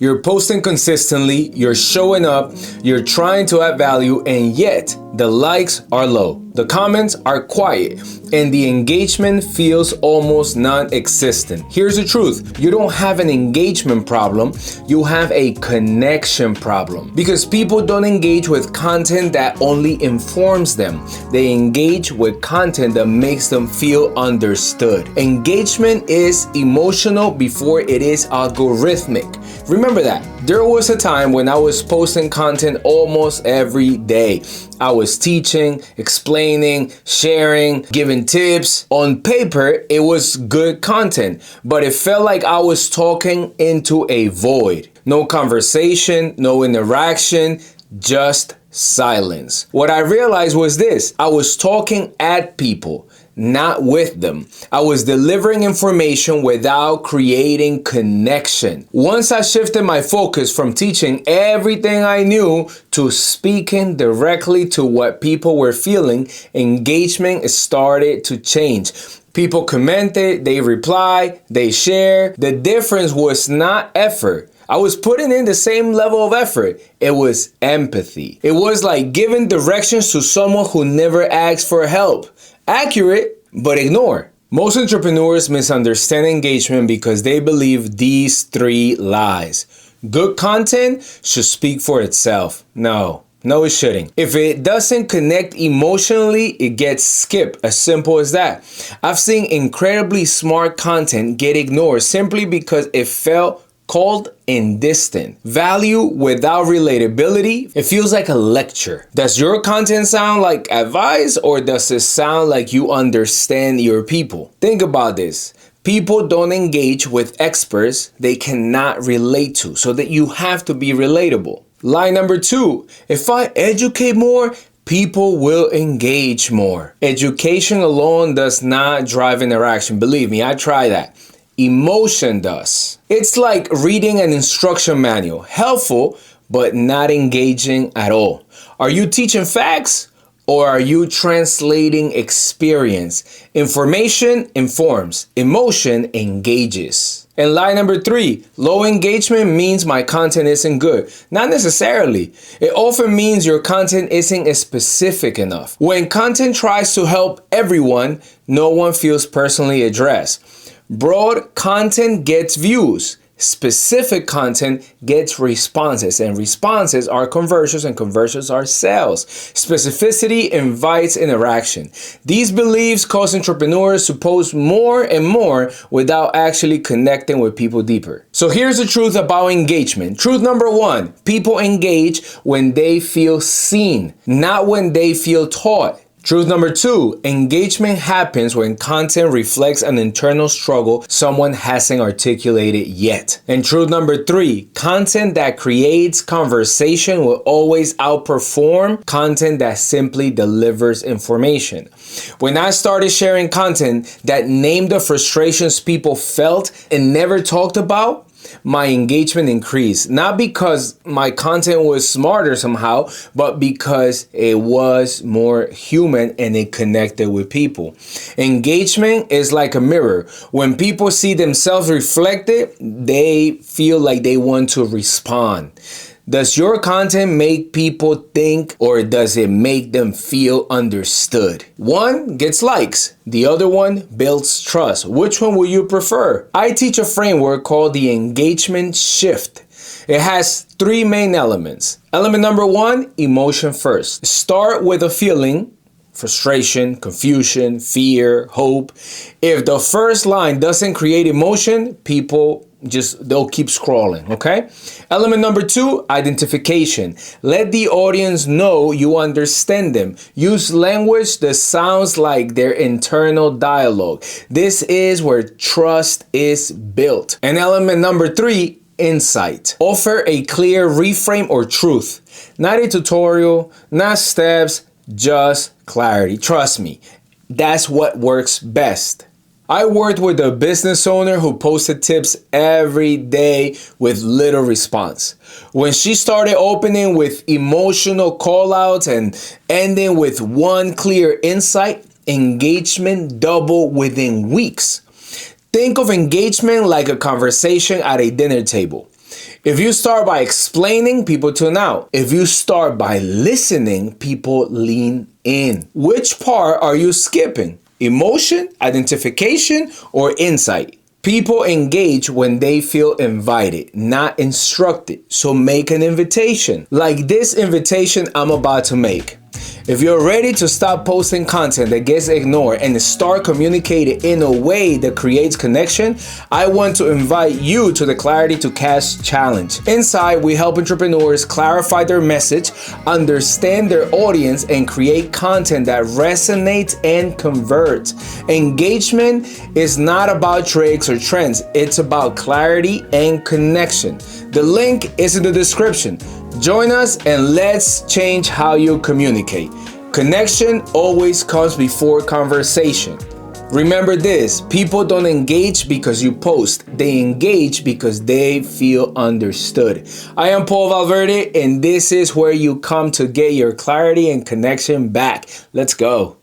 You're posting consistently, you're showing up, you're trying to add value, and yet the likes are low. The comments are quiet, and the engagement feels almost non-existent. Here's the truth. You don't have an engagement problem, you have a connection problem. Because people don't engage with content that only informs them. They engage with content that makes them feel understood. Engagement is emotional before it is algorithmic. Remember that. There was a time when I was posting content almost every day. I was teaching, explaining, sharing, giving tips. On paper, it was good content, but it felt like I was talking into a void. No conversation, no interaction, just silence. What I realized was this: I was talking at people, not with them. I was delivering information without creating connection. Once I shifted my focus from teaching everything I knew to speaking directly to what people were feeling, engagement started to change. People commented, they replied, they shared. The difference was not effort. I was putting in the same level of effort. It was empathy. It was like giving directions to someone who never asked for help. Accurate, but ignore. Most entrepreneurs misunderstand engagement because they believe these three lies. Good content should speak for itself. No, it shouldn't. If it doesn't connect emotionally, it gets skipped. As simple as that. I've seen incredibly smart content get ignored simply because it felt cold and distant. Value without relatability, it feels like a lecture. Does your content sound like advice, or does it sound like you understand your people? Think about this. People don't engage with experts they cannot relate to, so that you have to be relatable. Line number 2, if I educate more, people will engage more. Education alone does not drive interaction. Believe me, I tried that. Emotion does. It's like reading an instruction manual. Helpful, but not engaging at all. Are you teaching facts, or are you translating experience? Information informs. Emotion engages. And line number 3, low engagement means my content isn't good. Not necessarily. It often means your content isn't specific enough. When content tries to help everyone, no one feels personally addressed. Broad content gets views. Specific content gets responses, and responses are conversions, and conversions are sales. Specificity invites interaction. These beliefs cause entrepreneurs to post more and more without actually connecting with people deeper. So here's the truth about engagement. Truth number 1, people engage when they feel seen, not when they feel taught. Truth number 2, engagement happens when content reflects an internal struggle someone hasn't articulated yet. And truth number 3, content that creates conversation will always outperform content that simply delivers information. When I started sharing content that named the frustrations people felt and never talked about, my engagement increased. Not because my content was smarter somehow, but because it was more human and it connected with people. Engagement is like a mirror. When people see themselves reflected, they feel like they want to respond. Does your content make people think, or does it make them feel understood? One gets likes, the other one builds trust. Which one will you prefer? I teach a framework called the engagement shift. It has 3 main elements. Element number 1, emotion first. Start with a feeling. Frustration, confusion, fear, hope. If the first line doesn't create emotion, they'll keep scrolling, okay? Element number 2, identification. Let the audience know you understand them. Use language that sounds like their internal dialogue. This is where trust is built. And element number 3, insight. Offer a clear reframe or truth. Not a tutorial, not steps, just clarity. Trust me, that's what works best. I worked with a business owner who posted tips every day with little response. When she started opening with emotional callouts and ending with one clear insight, engagement doubled within weeks. Think of engagement like a conversation at a dinner table. If you start by explaining, people tune out. If you start by listening, people lean in. Which part are you skipping? Emotion, identification, or insight? People engage when they feel invited, not instructed. So make an invitation, like this invitation I'm about to make. If you're ready to stop posting content that gets ignored and start communicating in a way that creates connection, I want to invite you to the Clarity to Cash Challenge. Inside, we help entrepreneurs clarify their message, understand their audience, and create content that resonates and converts. Engagement is not about tricks or trends, it's about clarity and connection. The link is in the description. Join us and let's change how you communicate. Connection always comes before conversation. Remember this, people don't engage because you post. They engage because they feel understood. I am Paul Valverde, and this is where you come to get your clarity and connection back. Let's go.